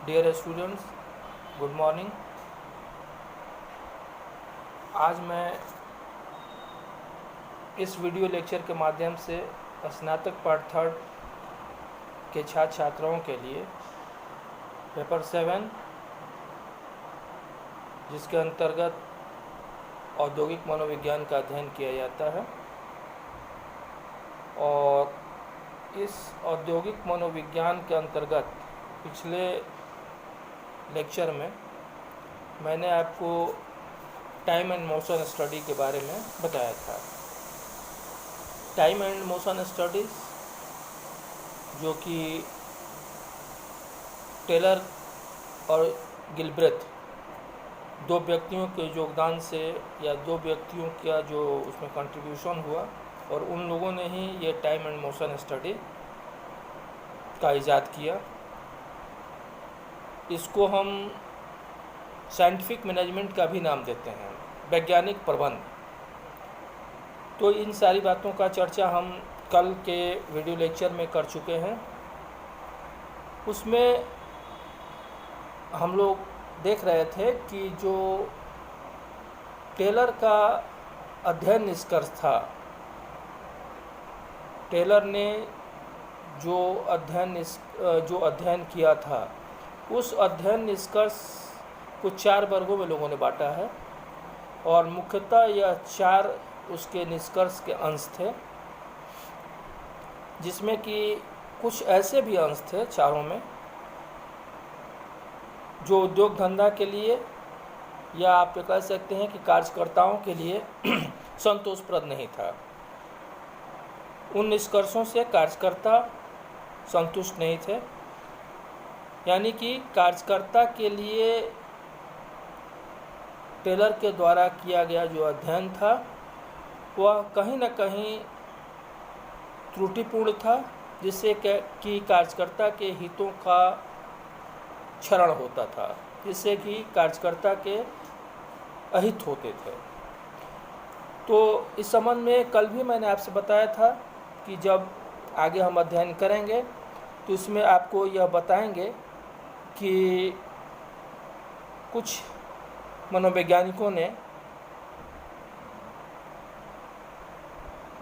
Dear students, good morning. आज मैं इस वीडियो लेक्चर के माध्यम से स्नातक पार्ट थर्ड के छात्र छात्राओं के लिए पेपर 7 जिसके अंतर्गत औद्योगिक मनोविज्ञान का अध्ययन किया जाता है, और इस औद्योगिक मनोविज्ञान के अंतर्गत पिछले लेक्चर में मैंने आपको टाइम एंड मोशन स्टडी के बारे में बताया था। टाइम एंड मोशन स्टडीज़ जो कि टेलर और गिलब्रेथ दो व्यक्तियों के योगदान से या दो व्यक्तियों का जो उसमें कंट्रीब्यूशन हुआ, और उन लोगों ने ही ये टाइम एंड मोशन स्टडी का इजाद किया। इसको हम साइंटिफिक मैनेजमेंट का भी नाम देते हैं, वैज्ञानिक प्रबंध। तो इन सारी बातों का चर्चा हम कल के वीडियो लेक्चर में कर चुके हैं। उसमें हम लोग देख रहे थे कि जो टेलर का अध्ययन निष्कर्ष था, टेलर ने जो अध्ययन किया था, उस अध्ययन निष्कर्ष को 4 वर्गों में लोगों ने बांटा है, और मुख्यतः यह 4 उसके निष्कर्ष के अंश थे, जिसमें कि कुछ ऐसे भी अंश थे चारों में जो उद्योग धंधा के लिए या आप कह सकते हैं कि कार्यकर्ताओं के लिए संतोषप्रद नहीं था। उन निष्कर्षों से कार्यकर्ता संतुष्ट नहीं थे, यानी कि कार्यकर्ता के लिए टेलर के द्वारा किया गया जो अध्ययन था वह कहीं न कहीं त्रुटिपूर्ण था, जिससे कि कार्यकर्ता के हितों का क्षरण होता था, जिससे कि कार्यकर्ता के अहित होते थे। तो इस संबंध में कल भी मैंने आपसे बताया था कि जब आगे हम अध्ययन करेंगे तो इसमें आपको यह बताएंगे कि कुछ मनोवैज्ञानिकों ने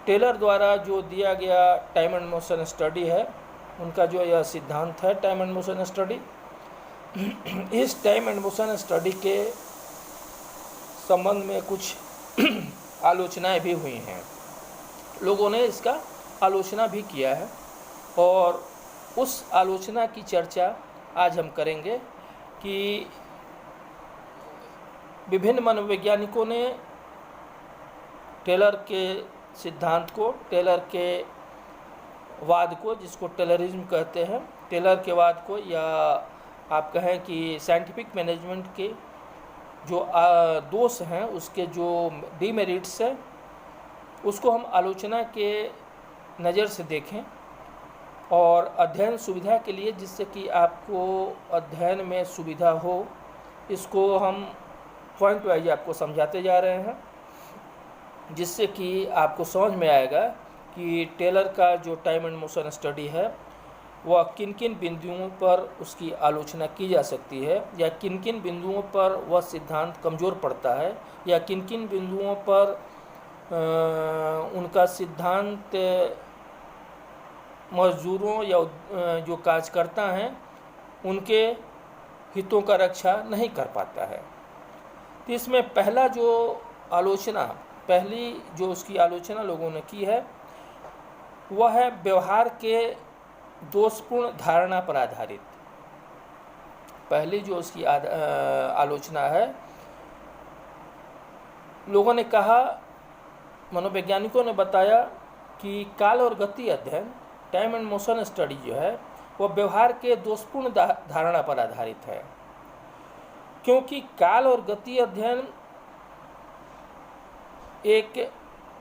टेलर द्वारा जो दिया गया टाइम एंड मोशन स्टडी है, उनका जो यह सिद्धांत है टाइम एंड मोशन स्टडी, इस टाइम एंड मोशन स्टडी के संबंध में कुछ आलोचनाएं भी हुई हैं। लोगों ने इसका आलोचना भी किया है, और उस आलोचना की चर्चा आज हम करेंगे कि विभिन्न मनोवैज्ञानिकों ने टेलर के सिद्धांत को, टेलर के वाद को, जिसको टेलरिज्म कहते हैं, टेलर के वाद को, या आप कहें कि साइंटिफिक मैनेजमेंट के जो दोष हैं, उसके जो डीमेरिट्स हैं, उसको हम आलोचना के नज़र से देखें, और अध्ययन सुविधा के लिए, जिससे कि आपको अध्ययन में सुविधा हो, इसको हम पॉइंट वाइज आपको समझाते जा रहे हैं, जिससे कि आपको समझ में आएगा कि टेलर का जो टाइम एंड मोशन स्टडी है वह किन किन बिंदुओं पर उसकी आलोचना की जा सकती है, या किन किन बिंदुओं पर वह सिद्धांत कमज़ोर पड़ता है, या किन किन बिंदुओं पर उनका सिद्धांत मजदूरों या जो कार्यकर्ता हैं उनके हितों का रक्षा नहीं कर पाता है। तो इसमें पहली जो उसकी आलोचना लोगों ने की है वह है व्यवहार के दोषपूर्ण धारणा पर आधारित। पहली जो उसकी आलोचना है, लोगों ने कहा, मनोवैज्ञानिकों ने बताया कि काल और गति अध्ययन, टाइम एंड मोशन स्टडी जो है वह व्यवहार के दोषपूर्ण धारणा पर आधारित है, क्योंकि काल और गति अध्ययन एक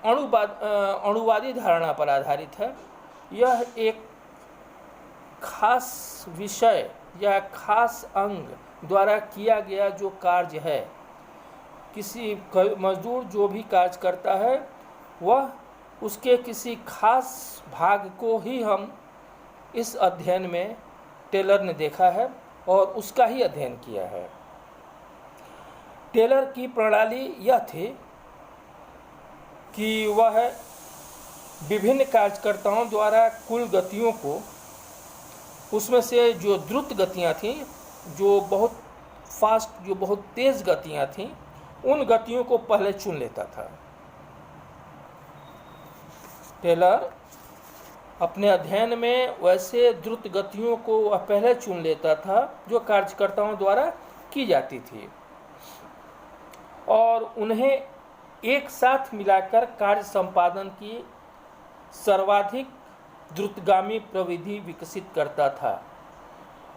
अणुवादी धारणा पर आधारित है। यह एक खास विषय या खास अंग द्वारा किया गया जो कार्य है, किसी मजदूर जो भी कार्य करता है वह उसके किसी खास भाग को ही हम इस अध्ययन में टेलर ने देखा है, और उसका ही अध्ययन किया है। टेलर की प्रणाली यह थी कि वह विभिन्न कार्यकर्ताओं द्वारा कुल गतियों को, उसमें से जो द्रुत गतियाँ थीं, जो बहुत फास्ट, जो बहुत तेज़ गतियाँ थीं, उन गतियों को पहले चुन लेता था। टेलर अपने अध्ययन में वैसे द्रुत गतियों को वह पहले चुन लेता था जो कार्यकर्ताओं द्वारा की जाती थी, और उन्हें एक साथ मिलाकर कार्य संपादन की सर्वाधिक द्रुतगामी प्रविधि विकसित करता था,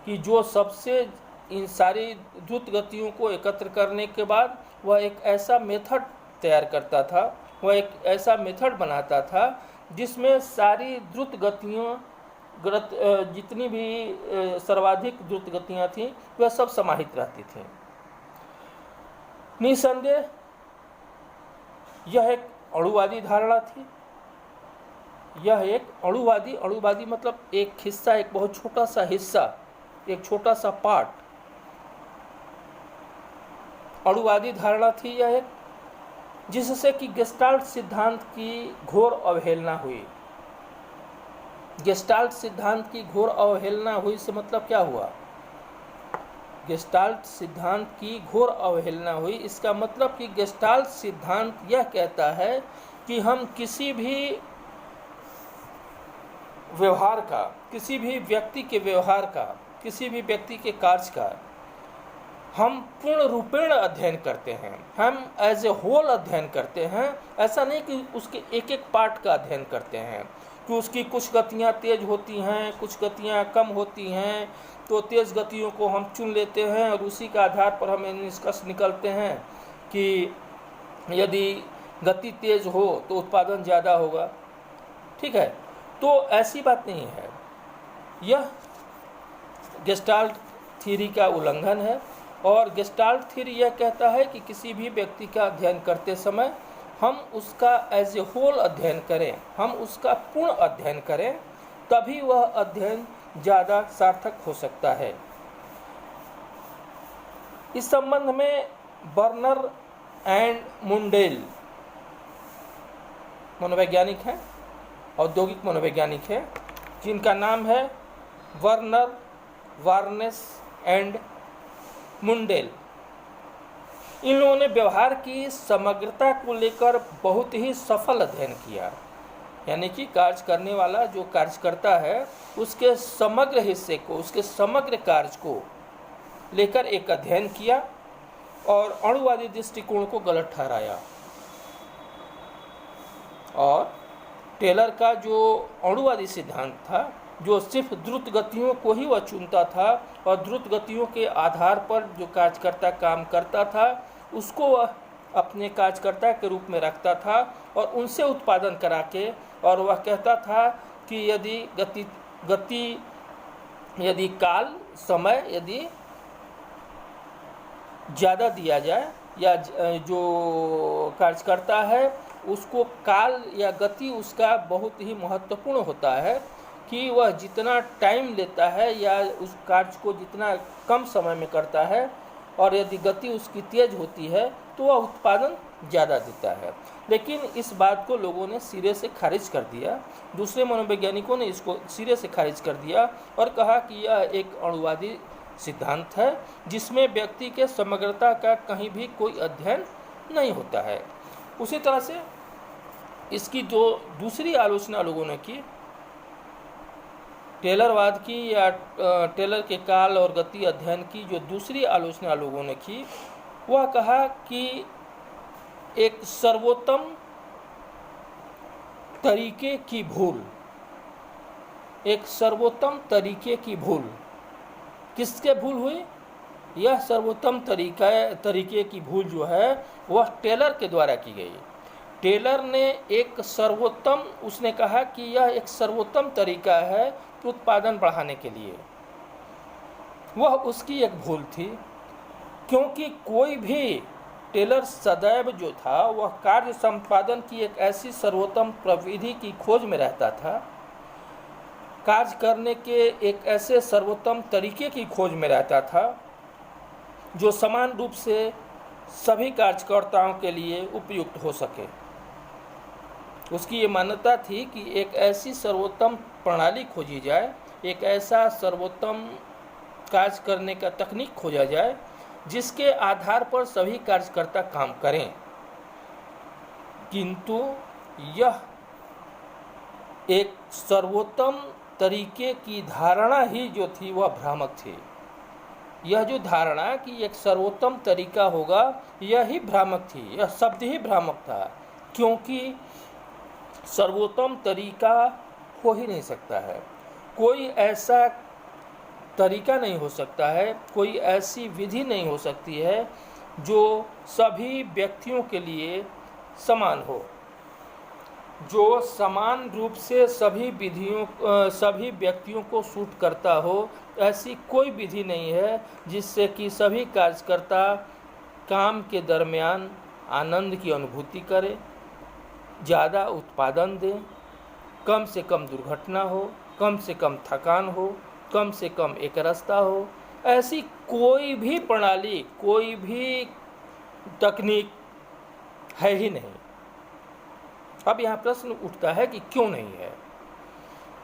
कि जो सबसे इन सारी द्रुत गतियों को एकत्र करने के बाद वह एक ऐसा मेथड तैयार करता था, वह एक ऐसा मेथड बनाता था जिसमें सारी द्रुत गतियों, जितनी भी सर्वाधिक द्रुत गतियाँ थीं वह सब समाहित रहती थीं। निसंदेह यह एक अणुवादी धारणा थी। यह एक अणुवादी मतलब एक हिस्सा, एक बहुत छोटा सा हिस्सा, एक छोटा सा पार्ट, अणुवादी धारणा थी यह एक, जिससे कि गेस्टाल्ट सिद्धांत की घोर अवहेलना हुई। गेस्टाल्ट सिद्धांत की घोर अवहेलना हुई से मतलब क्या हुआ? गेस्टाल्ट सिद्धांत की घोर अवहेलना हुई, इसका मतलब कि गेस्टाल्ट सिद्धांत यह कहता है कि हम किसी भी व्यवहार का, किसी भी व्यक्ति के व्यवहार का, किसी भी व्यक्ति के कार्य का हम पूर्ण रूपेण अध्ययन करते हैं, हम एज ए होल अध्ययन करते हैं। ऐसा नहीं कि उसके एक एक पार्ट का अध्ययन करते हैं कि उसकी कुछ गतियाँ तेज होती हैं, कुछ गतियाँ कम होती हैं, तो तेज़ गतियों को हम चुन लेते हैं और उसी के आधार पर हम निष्कर्ष निकलते हैं कि यदि गति तेज हो तो उत्पादन ज़्यादा होगा। ठीक है, तो ऐसी बात नहीं है। यह गेस्टाल्ट थ्योरी का उल्लंघन है, और गेस्टाल्ट थ्योरी यह कहता है कि किसी भी व्यक्ति का अध्ययन करते समय हम उसका एज ए होल अध्ययन करें, हम उसका पूर्ण अध्ययन करें, तभी वह अध्ययन ज़्यादा सार्थक हो सकता है। इस संबंध में बर्नर एंड मुंडेल मनोवैज्ञानिक हैं, औद्योगिक मनोवैज्ञानिक हैं, जिनका नाम है वर्नर वार्नेस एंड मुंडेल। इन लोगों ने व्यवहार की समग्रता को लेकर बहुत ही सफल अध्ययन किया, यानी कि कार्य करने वाला जो कार्य करता है उसके समग्र हिस्से को, उसके समग्र कार्य को लेकर एक अध्ययन किया और अणुवादी दृष्टिकोण को गलत ठहराया। और टेलर का जो अणुवादी सिद्धांत था, जो सिर्फ द्रुत गतियों को ही वह चुनता था और द्रुत गतियों के आधार पर जो कार्यकर्ता काम करता था उसको वह अपने कार्यकर्ता के रूप में रखता था और उनसे उत्पादन करा के, और वह कहता था कि यदि काल समय यदि ज़्यादा दिया जाए, या जो कार्यकर्ता है उसको काल या गति उसका बहुत ही महत्वपूर्ण होता है, कि वह जितना टाइम लेता है या उस कार्य को जितना कम समय में करता है, और यदि गति उसकी तेज होती है तो वह उत्पादन ज़्यादा देता है। लेकिन इस बात को लोगों ने सिरे से खारिज कर दिया, दूसरे मनोवैज्ञानिकों ने इसको सिरे से खारिज कर दिया और कहा कि यह एक अणुवादी सिद्धांत है जिसमें व्यक्ति के समग्रता का कहीं भी कोई अध्ययन नहीं होता है। उसी तरह से इसकी जो दूसरी आलोचना लोगों ने की, टेलरवाद की या टेलर के काल और गति अध्ययन की जो दूसरी आलोचना लोगों ने की, वह कहा कि एक सर्वोत्तम तरीके की भूल, एक सर्वोत्तम तरीके की भूल किसके भूल हुई? यह सर्वोत्तम तरीके की भूल जो है वह टेलर के द्वारा की गई। टेलर ने एक सर्वोत्तम, उसने कहा कि यह एक सर्वोत्तम तरीका है उत्पादन बढ़ाने के लिए। वह उसकी एक भूल थी, क्योंकि कोई भी टेलर सदैव जो था वह कार्य संपादन की एक ऐसी सर्वोत्तम प्रविधि की खोज में रहता था कार्य करने के एक ऐसे सर्वोत्तम तरीके की खोज में रहता था जो समान रूप से सभी कार्यकर्ताओं के लिए उपयुक्त हो सके। उसकी ये मान्यता थी कि एक ऐसी सर्वोत्तम प्रणाली खोजी जाए, एक ऐसा सर्वोत्तम कार्य करने का तकनीक खोजा जाए जिसके आधार पर सभी कार्यकर्ता काम करें। किंतु यह एक सर्वोत्तम तरीके की धारणा ही जो थी वह भ्रामक थी। यह जो धारणा कि एक सर्वोत्तम तरीका होगा यह ही भ्रामक थी, यह शब्द ही भ्रामक था, क्योंकि सर्वोत्तम तरीका हो ही नहीं सकता है। कोई ऐसा तरीका नहीं हो सकता है, कोई ऐसी विधि नहीं हो सकती है जो सभी व्यक्तियों के लिए समान हो, जो समान रूप से सभी व्यक्तियों को सूट करता हो। ऐसी कोई विधि नहीं है जिससे कि सभी कार्यकर्ता काम के दरमियान आनंद की अनुभूति करें, ज़्यादा उत्पादन दें, कम से कम दुर्घटना हो, कम से कम थकान हो, कम से कम एक रास्ता हो। ऐसी कोई भी प्रणाली, कोई भी तकनीक है ही नहीं। अब यहाँ प्रश्न उठता है कि क्यों नहीं है,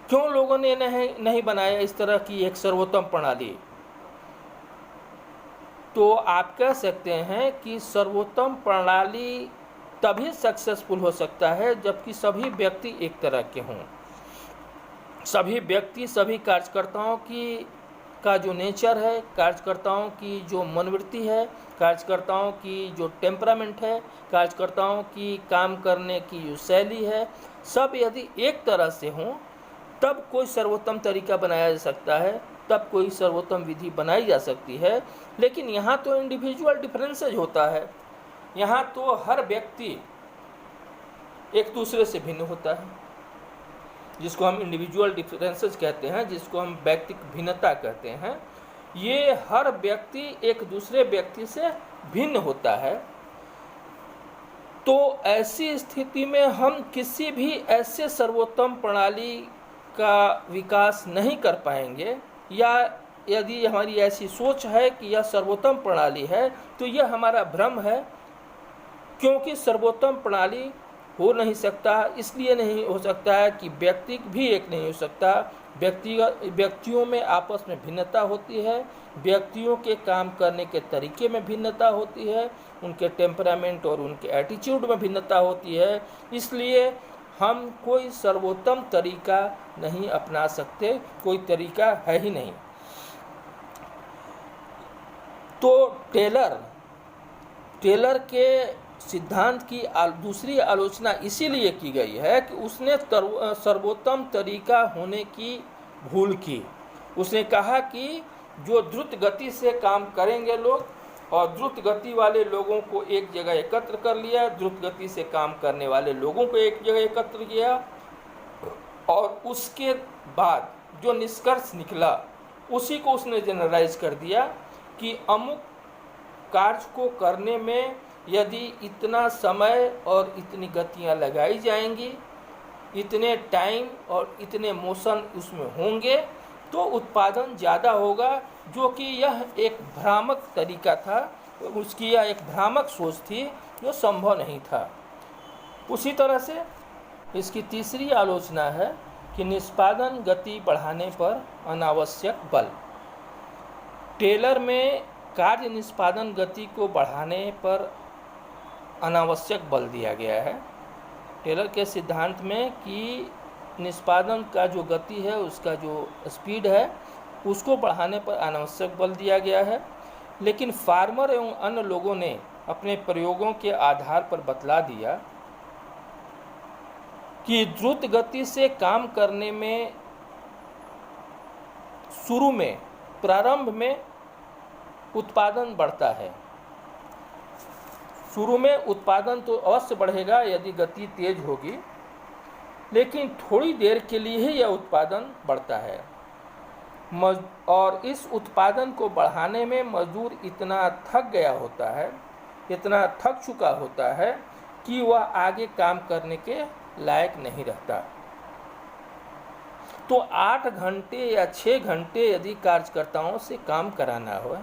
क्यों लोगों ने नहीं बनाया इस तरह की एक सर्वोत्तम प्रणाली। तो आप कह सकते हैं कि सर्वोत्तम प्रणाली तभी सक्सेसफुल हो सकता है जबकि सभी व्यक्ति एक तरह के हों। सभी व्यक्ति, सभी कार्यकर्ताओं का जो नेचर है, कार्यकर्ताओं की जो मनोवृत्ति है, कार्यकर्ताओं की जो टेम्परामेंट है, कार्यकर्ताओं की काम करने की जो शैली है, सब यदि एक तरह से हों तब कोई सर्वोत्तम तरीका बनाया जा सकता है, तब कोई सर्वोत्तम विधि बनाई जा सकती है। लेकिन यहाँ तो इंडिविजुअल डिफरेंसेज होता है, यहाँ तो हर व्यक्ति एक दूसरे से भिन्न होता है, जिसको हम इंडिविजुअल डिफरेंसेस कहते हैं, जिसको हम व्यक्तिक भिन्नता कहते हैं। ये हर व्यक्ति एक दूसरे व्यक्ति से भिन्न होता है। तो ऐसी स्थिति में हम किसी भी ऐसे सर्वोत्तम प्रणाली का विकास नहीं कर पाएंगे, या यदि हमारी ऐसी सोच है कि यह सर्वोत्तम प्रणाली है तो यह हमारा भ्रम है, क्योंकि सर्वोत्तम प्रणाली हो नहीं सकता। इसलिए नहीं हो सकता है कि व्यक्ति भी एक नहीं हो सकता। व्यक्तियों में आपस में भिन्नता होती है, व्यक्तियों के काम करने के तरीके में भिन्नता होती है, उनके टेम्परामेंट और उनके एटीट्यूड में भिन्नता होती है। इसलिए हम कोई सर्वोत्तम तरीका नहीं अपना सकते, कोई तरीका है ही नहीं। तो टेलर के सिद्धांत की दूसरी आलोचना इसीलिए की गई है कि उसने सर्वोत्तम तरीका होने की भूल की। उसने कहा कि जो द्रुत गति से काम करेंगे लोग, और द्रुत गति वाले लोगों को एक जगह एकत्र कर लिया, द्रुत गति से काम करने वाले लोगों को एक जगह एकत्र किया, और उसके बाद जो निष्कर्ष निकला उसी को उसने जनरलाइज कर दिया कि अमुक कार्य को करने में यदि इतना समय और इतनी गतियां लगाई जाएंगी, इतने टाइम और इतने मोशन उसमें होंगे तो उत्पादन ज़्यादा होगा, जो कि यह एक भ्रामक तरीका था, उसकी यह एक भ्रामक सोच थी जो संभव नहीं था। उसी तरह से इसकी तीसरी आलोचना है कि निष्पादन गति बढ़ाने पर अनावश्यक बल। टेलर में कार्य निष्पादन गति को बढ़ाने पर अनावश्यक बल दिया गया है। टेलर के सिद्धांत में कि निष्पादन का जो गति है, उसका जो स्पीड है, उसको बढ़ाने पर अनावश्यक बल दिया गया है। लेकिन फार्मर एवं अन्य लोगों ने अपने प्रयोगों के आधार पर बतला दिया कि द्रुत गति से काम करने में शुरू में, प्रारंभ में उत्पादन बढ़ता है। शुरू में उत्पादन तो अवश्य बढ़ेगा यदि गति तेज होगी, लेकिन थोड़ी देर के लिए ही यह उत्पादन बढ़ता है। और इस उत्पादन को बढ़ाने में मजदूर इतना थक गया होता है, इतना थक चुका होता है कि वह आगे काम करने के लायक नहीं रहता। तो 8 घंटे या 6 घंटे यदि कार्यकर्ताओं से काम कराना हो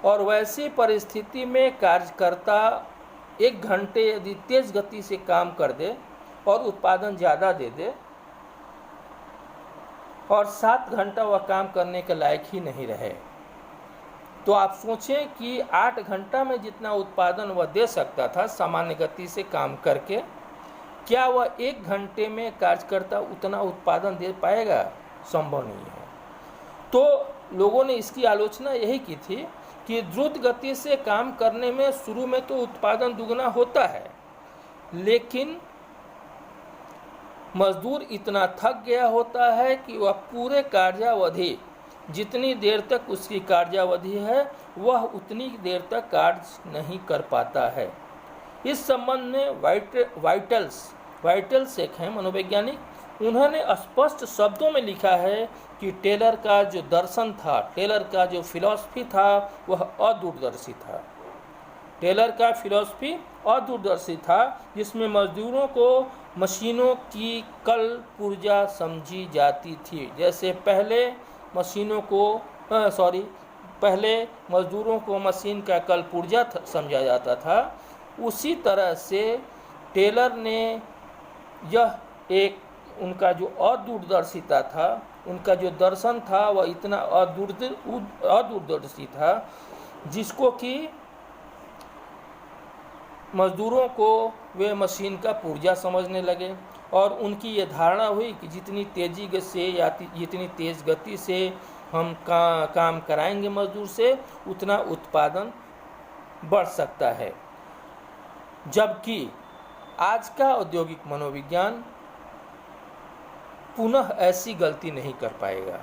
और वैसी परिस्थिति में कार्यकर्ता 1 घंटे यदि तेज गति से काम कर दे और उत्पादन ज़्यादा दे दे और 7 घंटा वह काम करने के लायक ही नहीं रहे, तो आप सोचें कि 8 घंटा में जितना उत्पादन वह दे सकता था सामान्य गति से काम करके, क्या वह 1 घंटे में कार्यकर्ता उतना उत्पादन दे पाएगा? संभव नहीं है। तो लोगों ने इसकी आलोचना यही की थी कि द्रुत गति से काम करने में शुरू में तो उत्पादन दुगना होता है, लेकिन मजदूर इतना थक गया होता है कि वह पूरे कार्यावधि, जितनी देर तक उसकी कार्यावधि है वह उतनी देर तक कार्य नहीं कर पाता है। इस संबंध में वाइटल्स एक हैं मनोवैज्ञानिक, उन्होंने स्पष्ट शब्दों में लिखा है कि टेलर का जो दर्शन था, टेलर का जो फिलॉसफी था वह अदूरदर्शी था। टेलर का फिलॉसफी अदूरदर्शी था, जिसमें मजदूरों को मशीनों की कल पुर्जा समझी जाती थी। जैसे पहले पहले मजदूरों को मशीन का कल पुर्जा समझा जाता था, उसी तरह से टेलर ने यह एक उनका जो अदूरदर्शिता था, उनका जो दर्शन था वह इतना अदूरदर्शी था जिसको कि मजदूरों को वे मशीन का पुर्जा समझने लगे और उनकी ये धारणा हुई कि जितनी तेज़ी से या जितनी तेज़ गति से हम काम कराएंगे मजदूर से उतना उत्पादन बढ़ सकता है। जबकि आज का औद्योगिक मनोविज्ञान पुनः ऐसी गलती नहीं कर पाएगा।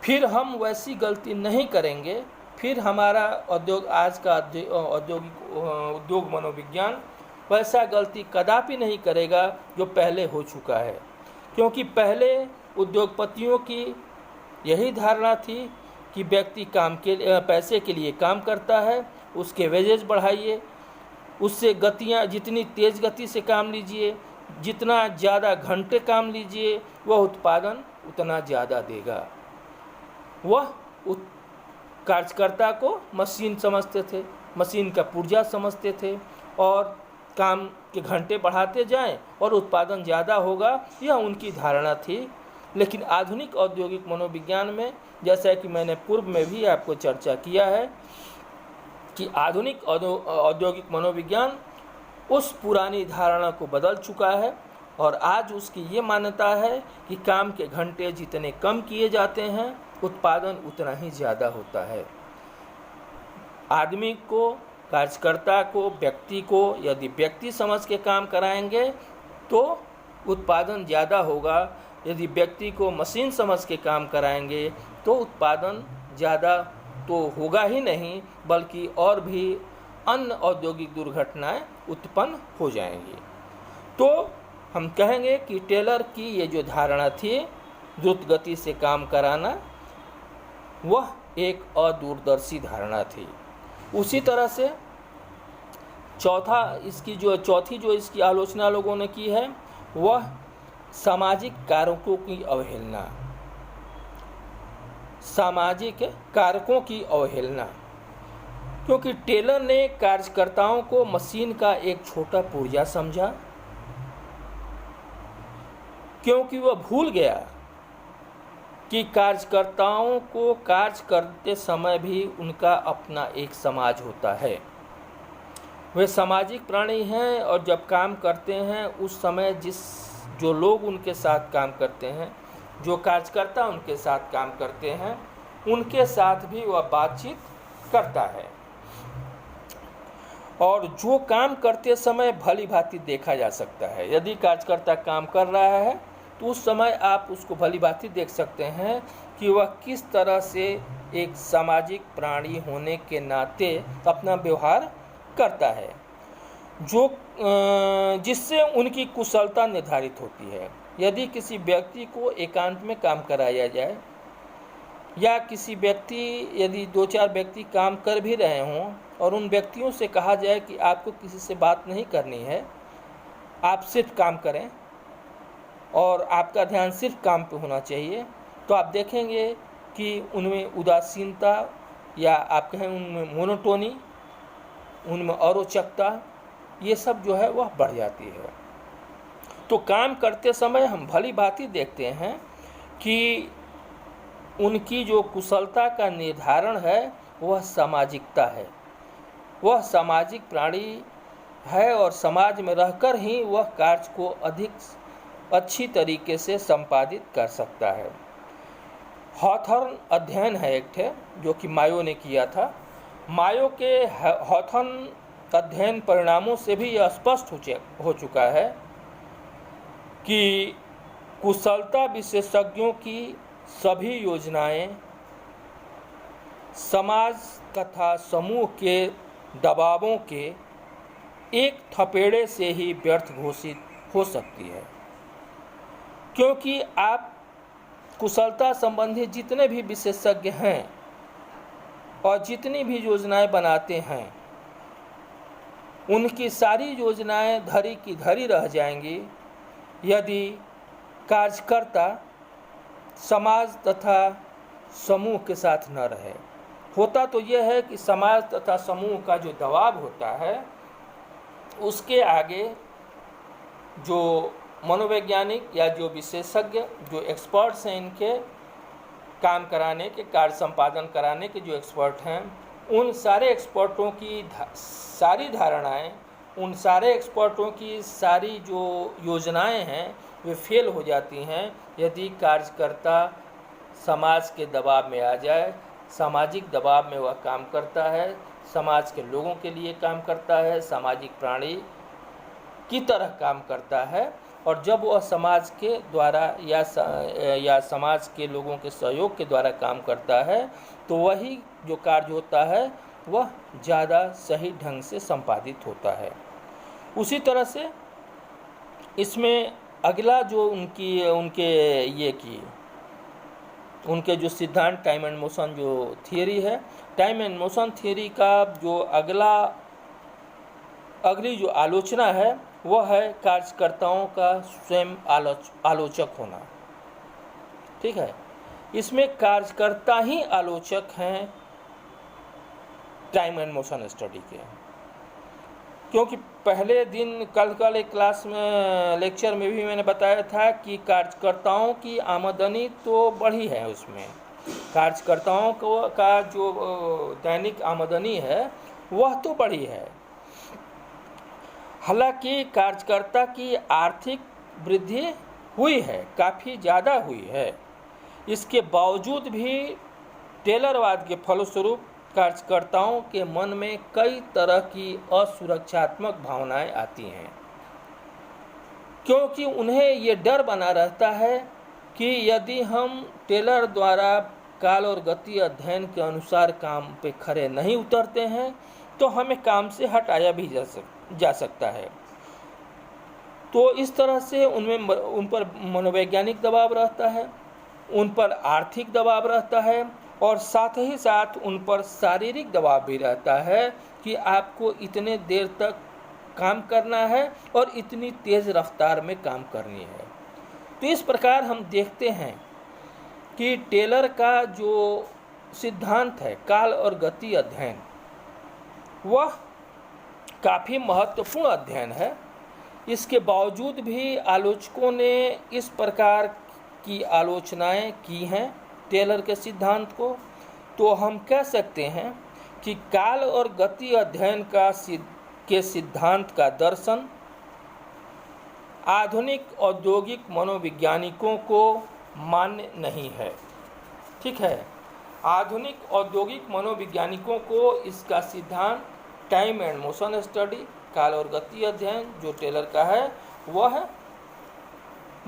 फिर हम वैसी गलती नहीं करेंगे, फिर हमारा आज का उद्योग मनोविज्ञान वैसा गलती कदापि नहीं करेगा जो पहले हो चुका है। क्योंकि पहले उद्योगपतियों की यही धारणा थी कि व्यक्ति पैसे के लिए काम करता है, उसके वेजेस बढ़ाइए, उससे गतियाँ जितनी तेज़ गति से काम लीजिए, जितना ज़्यादा घंटे काम लीजिए, वह उत्पादन उतना ज़्यादा देगा। वह कार्यकर्ता को मशीन समझते थे, मशीन का पुर्जा समझते थे और काम के घंटे बढ़ाते जाएं और उत्पादन ज़्यादा होगा, यह उनकी धारणा थी। लेकिन आधुनिक औद्योगिक मनोविज्ञान में, जैसा कि मैंने पूर्व में भी आपको चर्चा किया है कि आधुनिक औद्योगिक मनोविज्ञान उस पुरानी धारणा को बदल चुका है और आज उसकी ये मान्यता है कि काम के घंटे जितने कम किए जाते हैं उत्पादन उतना ही ज़्यादा होता है। आदमी को, कार्यकर्ता को, व्यक्ति को यदि व्यक्ति समझ के काम कराएंगे तो उत्पादन ज़्यादा होगा। यदि व्यक्ति को मशीन समझ के काम कराएंगे तो उत्पादन ज़्यादा तो होगा ही नहीं, बल्कि और भी अन्य औद्योगिक दुर्घटनाएं उत्पन्न हो जाएंगी। तो हम कहेंगे कि टेलर की ये जो धारणा थी द्रुत गति से काम कराना, वह एक अदूरदर्शी धारणा थी। उसी तरह से चौथी जो इसकी आलोचना लोगों ने की है वह सामाजिक कारकों की अवहेलना। सामाजिक कारकों की अवहेलना, क्योंकि टेलर ने कार्यकर्ताओं को मशीन का एक छोटा पुर्जा समझा, क्योंकि वह भूल गया कि कार्यकर्ताओं को कार्य करते समय भी उनका अपना एक समाज होता है। वे सामाजिक प्राणी हैं और जब काम करते हैं उस समय जो लोग उनके साथ काम करते हैं, जो कार्यकर्ता उनके साथ काम करते हैं, उनके साथ भी वह बातचीत करता है और जो काम करते समय भली भांति देखा जा सकता है। यदि कार्यकर्ता काम कर रहा है तो उस समय आप उसको भली भांति देख सकते हैं कि वह किस तरह से एक सामाजिक प्राणी होने के नाते अपना व्यवहार करता है, जिससे उनकी कुशलता निर्धारित होती है। यदि किसी व्यक्ति को एकांत में काम कराया जाए या यदि 2-4 व्यक्ति काम कर भी रहे हों और उन व्यक्तियों से कहा जाए कि आपको किसी से बात नहीं करनी है, आप सिर्फ काम करें, और आपका ध्यान सिर्फ काम पे होना चाहिए, तो आप देखेंगे कि उनमें उदासीनता या आप कहें उनमें मोनोटोनी, उनमें अरोचकता, ये सब जो है वह बढ़ जाती है। तो काम करते समय हम भली भांति देखते हैं कि उनकी जो कुशलता का निर्धारण है वह सामाजिकता है। वह सामाजिक प्राणी है और समाज में रहकर ही वह कार्य को अधिक अच्छी तरीके से संपादित कर सकता है। हॉथर्न अध्ययन है एक थे जो कि मायो ने किया था। मायो के हॉथर्न अध्ययन परिणामों से भी यह स्पष्ट हो चुका है कि कुशलता विशेषज्ञों की सभी योजनाएं समाज तथा समूह के दबावों के एक थपेड़े से ही व्यर्थ घोषित हो सकती है, क्योंकि आप कुशलता संबंधी जितने भी विशेषज्ञ हैं और जितनी भी योजनाएं बनाते हैं, उनकी सारी योजनाएं धरी की धरी रह जाएंगी यदि कार्यकर्ता समाज तथा समूह के साथ न रहे। होता तो यह है कि समाज तथा समूह का जो दबाव होता है उसके आगे जो मनोवैज्ञानिक या जो विशेषज्ञ, जो एक्सपर्ट्स हैं, इनके काम कराने के, कार्य संपादन कराने के जो एक्सपर्ट हैं, उन सारे एक्सपर्टों की सारी धारणाएं, उन सारे एक्सपर्टों की सारी जो योजनाएं हैं वे फेल हो जाती हैं यदि कार्यकर्ता समाज के दबाव में आ जाए। सामाजिक दबाव में वह काम करता है, समाज के लोगों के लिए काम करता है, सामाजिक प्राणी की तरह काम करता है, और जब वह समाज के द्वारा या समाज के लोगों के सहयोग के द्वारा काम करता है तो वही जो कार्य होता है वह ज़्यादा सही ढंग से संपादित होता है। उसी तरह से इसमें अगला जो उनके जो सिद्धांत टाइम एंड मोशन जो थियरी है, टाइम एंड मोशन थियरी का जो अगली जो आलोचना है वह है कार्यकर्ताओं का स्वयं आलोचक होना। ठीक है, इसमें कार्यकर्ता ही आलोचक हैं टाइम एंड मोशन स्टडी के, क्योंकि पहले दिन कल एक क्लास में लेक्चर में भी मैंने बताया था कि कार्यकर्ताओं की आमदनी तो बढ़ी है, उसमें कार्यकर्ताओं का जो दैनिक आमदनी है वह तो बढ़ी है। हालांकि कार्यकर्ता की आर्थिक वृद्धि हुई है, काफ़ी ज़्यादा हुई है, इसके बावजूद भी टेलरवाद के फलस्वरूप कार्यकर्ताओं के मन में कई तरह की असुरक्षात्मक भावनाएं आती हैं, क्योंकि उन्हें ये डर बना रहता है कि यदि हम टेलर द्वारा काल और गति अध्ययन के अनुसार काम पे खरे नहीं उतरते हैं तो हमें काम से हटाया भी जा सकता है। तो इस तरह से उन पर मनोवैज्ञानिक दबाव रहता है, उन पर आर्थिक दबाव रहता है, और साथ ही साथ उन पर शारीरिक दबाव भी रहता है कि आपको इतने देर तक काम करना है और इतनी तेज़ रफ्तार में काम करनी है। तो इस प्रकार हम देखते हैं कि टेलर का जो सिद्धांत है काल और गति अध्ययन, वह काफ़ी महत्वपूर्ण अध्ययन है। इसके बावजूद भी आलोचकों ने इस प्रकार की आलोचनाएं की हैं टेलर के सिद्धांत को, तो हम कह सकते हैं कि काल और गति अध्ययन के सिद्धांत का दर्शन आधुनिक औद्योगिक मनोवैज्ञानिकों को मान्य नहीं है। ठीक है, आधुनिक औद्योगिक मनोवैज्ञानिकों को इसका सिद्धांत टाइम एंड मोशन स्टडी, काल और गति अध्ययन जो टेलर का है वह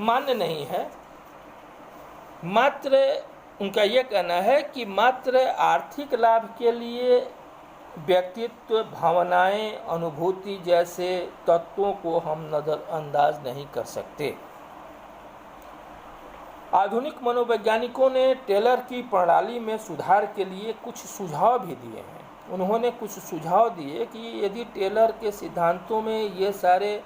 मान्य नहीं है। मात्र उनका यह कहना है कि मात्र आर्थिक लाभ के लिए व्यक्तित्व, भावनाएं, अनुभूति जैसे तत्वों को हम नज़रअंदाज नहीं कर सकते। आधुनिक मनोवैज्ञानिकों ने टेलर की प्रणाली में सुधार के लिए कुछ सुझाव भी दिए हैं। उन्होंने कुछ सुझाव दिए कि यदि टेलर के सिद्धांतों में ये सारे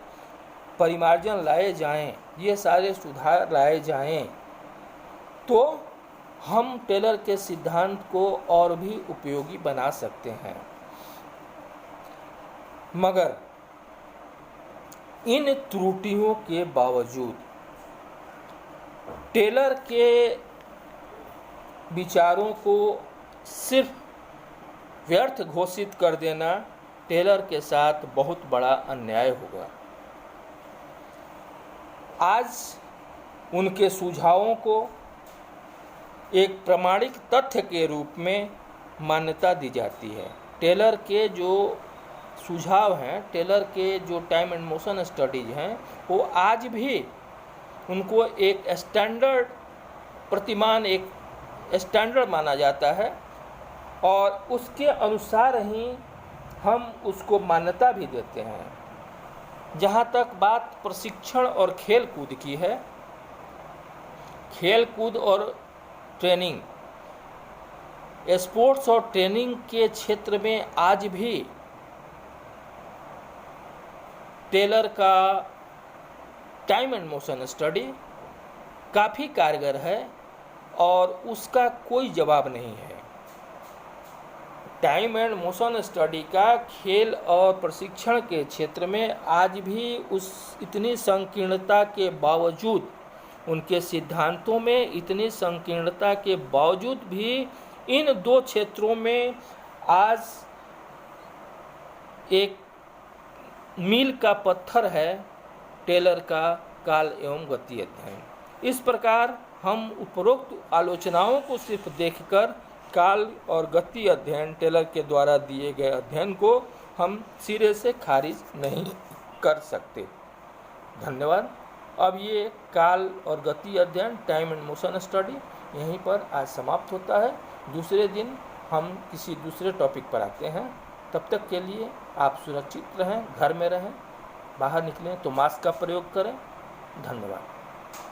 परिमार्जन लाए जाएं, ये सारे सुधार लाए जाएं, तो हम टेलर के सिद्धांत को और भी उपयोगी बना सकते हैं। मगर इन त्रुटियों के बावजूद टेलर के विचारों को सिर्फ व्यर्थ घोषित कर देना टेलर के साथ बहुत बड़ा अन्याय होगा। आज उनके सुझावों को एक प्रमाणिक तथ्य के रूप में मान्यता दी जाती है। टेलर के जो सुझाव हैं, टेलर के जो टाइम एंड मोशन स्टडीज हैं, वो आज भी उनको एक स्टैंडर्ड प्रतिमान, एक स्टैंडर्ड माना जाता है और उसके अनुसार ही हम उसको मान्यता भी देते हैं। जहाँ तक बात प्रशिक्षण और खेल कूद की है, खेल कूद और ट्रेनिंग, स्पोर्ट्स और ट्रेनिंग के क्षेत्र में आज भी टेलर का टाइम एंड मोशन स्टडी काफ़ी कारगर है और उसका कोई जवाब नहीं है। टाइम एंड मोशन स्टडी का खेल और प्रशिक्षण के क्षेत्र में आज भी उस इतनी संकीर्णता के बावजूद, उनके सिद्धांतों में इतनी संकीर्णता के बावजूद भी इन दो क्षेत्रों में आज एक मील का पत्थर है टेलर का काल एवं गति अध्ययन। इस प्रकार हम उपरोक्त आलोचनाओं को सिर्फ देखकर काल और गति अध्ययन, टेलर के द्वारा दिए गए अध्ययन को हम सिरे से खारिज नहीं कर सकते। धन्यवाद। अब ये काल और गति अध्ययन, टाइम एंड मोशन स्टडी यहीं पर आज समाप्त होता है। दूसरे दिन हम किसी दूसरे टॉपिक पर आते हैं। तब तक के लिए आप सुरक्षित रहें, घर में रहें, बाहर निकलें तो मास्क का प्रयोग करें। धन्यवाद।